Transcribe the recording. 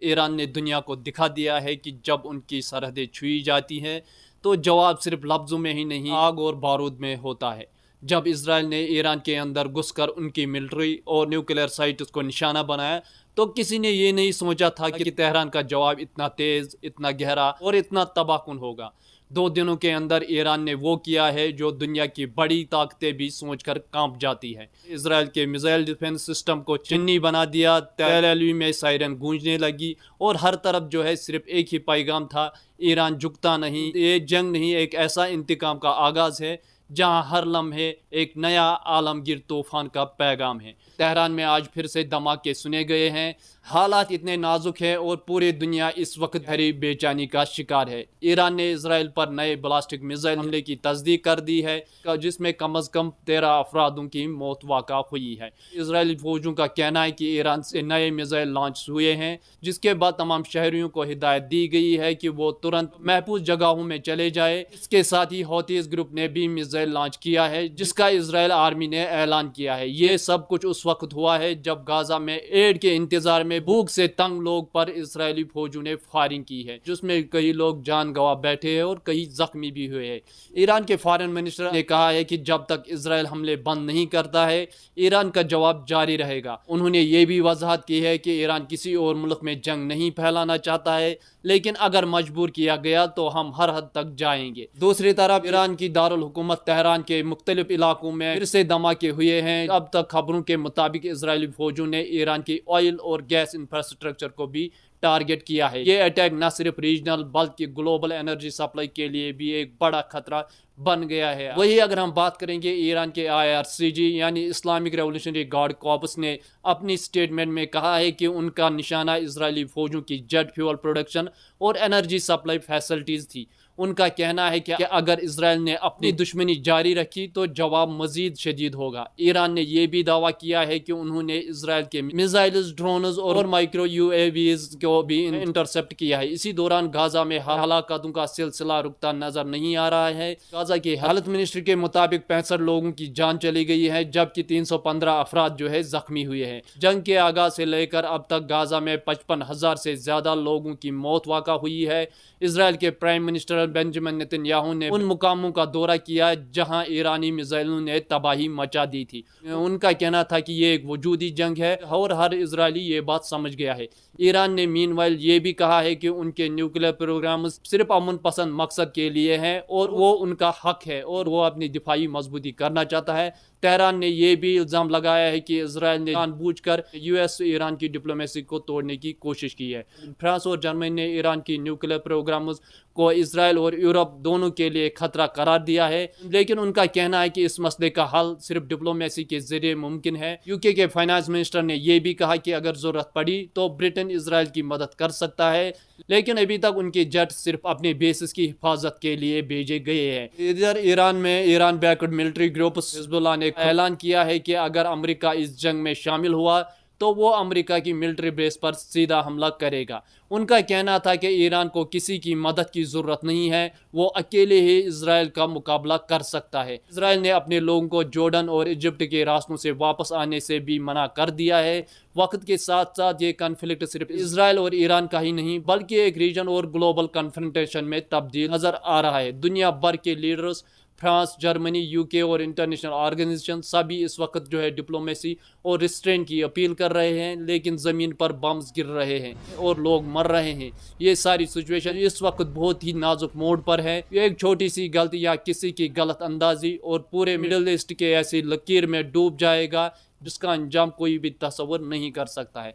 ایران نے دنیا کو دکھا دیا ہے کہ جب ان کی سرحدیں چھوئی جاتی ہیں تو جواب صرف لفظوں میں ہی نہیں، آگ اور بارود میں ہوتا ہے۔ جب اسرائیل نے ایران کے اندر گھس کر ان کی ملٹری اور نیوکلیئر سائٹس کو نشانہ بنایا تو کسی نے یہ نہیں سوچا تھا کہ تہران کا جواب اتنا تیز، اتنا گہرا اور اتنا تباہ کن ہوگا۔ 2 دنوں کے اندر ایران نے وہ کیا ہے جو دنیا کی بڑی طاقتیں بھی سوچ کر کانپ جاتی ہیں۔ اسرائیل کے میزائل ڈیفنس سسٹم کو چنی بنا دیا، تیل ایویو میں سائرن گونجنے لگی اور ہر طرف جو ہے صرف ایک ہی پیغام تھا: ایران جھکتا نہیں، یہ جنگ نہیں، ایک ایسا انتقام کا آغاز ہے جہاں ہر لمحے ایک نیا عالمگیر طوفان کا پیغام ہے۔ تہران میں آج پھر سے دھماکے سنے گئے ہیں، حالات اتنے نازک ہیں اور پوری دنیا اس وقت گہری بے چینی کا شکار ہے۔ ایران نے اسرائیل پر نئے بلاسٹک میزائل حملے کی تصدیق کر دی ہے، جس میں کم از کم 13 افرادوں کی موت واقع ہوئی ہے۔ اسرائیلی فوجوں کا کہنا ہے کہ ایران سے نئے میزائل لانچ ہوئے ہیں، جس کے بعد تمام شہریوں کو ہدایت دی گئی ہے کہ وہ ترنت محفوظ جگہوں میں چلے جائیں۔ اس کے ساتھ ہی حوثیز گروپ نے بھی میزائل لانچ کیا ہے، جس کا اسرائیل آرمی نے اعلان کیا ہے۔ یہ سب کچھ اس وقت ہوا ہے جب غزہ میں ایڈ کے انتظار میں بھوک سے تنگ لوگ پر اسرائیلی فوجوں نے فائرنگ کی ہے، جس میں کئی لوگ جان گنوا بیٹھے ہیں اور کئی زخمی بھی ہوئے ہیں۔ ایران کے فارن منسٹر نے کہا ہے کہ جب تک اسرائیل حملے بند نہیں کرتا ہے، ایران کا جواب جاری رہے گا۔ انہوں نے یہ بھی وضاحت کی ہے کہ ایران کسی اور ملک میں جنگ نہیں پھیلانا چاہتا ہے، لیکن اگر مجبور کیا گیا تو ہم ہر حد تک جائیں گے۔ دوسری طرف ایران کی دارالحکومت تہران کے مختلف علاقوں میں پھر سے دھماکے ہوئے ہیں۔ اب تک خبروں کے مطابق اسرائیلی فوجوں نے ایران کی آئل اور گیس انفراسٹرکچر کو بھی ٹارگٹ کیا ہے۔ یہ اٹیک نہ صرف ریجنل بلکہ گلوبل انرجی سپلائی کے لیے بھی ایک بڑا خطرہ بن گیا ہے۔ وہی اگر ہم بات کریں گے ایران کے IRCG یعنی اسلامک ریولیوشنری گارڈ کارپس نے اپنی سٹیٹمنٹ میں کہا ہے کہ ان کا نشانہ اسرائیلی فوجوں کی جیٹ فیول پروڈکشن اور انرجی سپلائی فیسلٹیز تھی۔ ان کا کہنا ہے کہ اگر اسرائیل نے اپنی دشمنی جاری رکھی تو جواب مزید شدید ہوگا۔ ایران نے یہ بھی دعویٰ کیا ہے کہ انہوں نے اسرائیل کے میزائلز، ڈرونز اور مائکرو UAVs کو بھی انٹرسپٹ کیا ہے۔ اسی دوران غزہ میں ہلاکتوں کا سلسلہ رکتا نظر نہیں آ رہا ہے۔ غزہ کے ہیلتھ منسٹر کے مطابق 65 لوگوں کی جان چلی گئی ہے، جبکہ 315 افراد جو ہے زخمی ہوئے ہیں۔ جنگ کے آغاز سے لے کر اب تک غزہ میں 55,000 سے زیادہ لوگوں کی موت واقع ہوئی ہے۔ اسرائیل کے prime minister Benjamin Nitin Yahoo نے ان مقاموں کا دورہ کیا جہاں ایرانی میزائلوں نے تباہی مچا دی تھی۔ ان کا کہنا تھا کہ یہ ایک وجودی جنگ ہے اور ہر اسرائیلی یہ بات سمجھ گیا ہے۔ ایران نے مین وائل یہ بھی کہا ہے کہ ان کے نیوکلیئر پروگرامز صرف امن پسند مقصد کے لیے ہیں اور وہ ان کا حق ہے اور وہ اپنی دفاعی مضبوطی کرنا چاہتا ہے۔ تہران نے یہ بھی الزام لگایا ہے کہ اسرائیل نے جان بوجھ کر US ایران کی ڈپلومیسی کو توڑنے کی کوشش کی ہے۔ فرانس اور جرمنی نے ایران کی نیوکلیئر پروگرامز کو اسرائیل اور یورپ دونوں کے لیے خطرہ قرار دیا ہے، لیکن ان کا کہنا ہے کہ اس مسئلے کا حل صرف ڈپلومیسی کے ذریعے ممکن ہے۔ UK کے فائنانس منسٹر نے یہ بھی کہا کہ اگر ضرورت پڑی تو برٹن اسرائیل کی مدد کر سکتا ہے، لیکن ابھی تک ان کے جیٹ صرف اپنے بیسز کی حفاظت کے لیے بھیجے گئے ہیں۔ ادھر ایران میں ایران بیکڈ ملٹری گروپس حزب اللہ نے اعلان کیا ہے کہ اگر امریکہ اس جنگ میں شامل ہوا تو وہ امریکہ کی ملٹری بیس پر سیدھا حملہ کرے گا۔ ان کا کہنا تھا کہ ایران کو کسی کی مدد کی ضرورت نہیں ہے، وہ اکیلے ہی اسرائیل کا مقابلہ کر سکتا ہے۔ اسرائیل نے اپنے لوگوں کو جورڈن اور ایجپٹ کے راستوں سے واپس آنے سے بھی منع کر دیا ہے۔ وقت کے ساتھ ساتھ یہ کنفلکٹ صرف اسرائیل اور ایران کا ہی نہیں بلکہ ایک ریجن اور گلوبل کنفرنٹیشن میں تبدیل نظر آ رہا ہے۔ دنیا بھر کے لیڈرز، فرانس، جرمنی، UK اور انٹرنیشنل آرگنائزیشن سبھی اس وقت جو ہے ڈپلومیسی اور ریسٹرین کی اپیل کر رہے ہیں، لیکن زمین پر بمز گر رہے ہیں اور لوگ مر رہے ہیں۔ یہ ساری سچویشن اس وقت بہت ہی نازک موڈ پر ہے۔ ایک چھوٹی سی غلطی یا کسی کی غلط اندازی اور پورے مڈل ایسٹ کے ایسی لکیر میں ڈوب جائے گا جس کا انجام کوئی بھی تصور نہیں کر سکتا ہے۔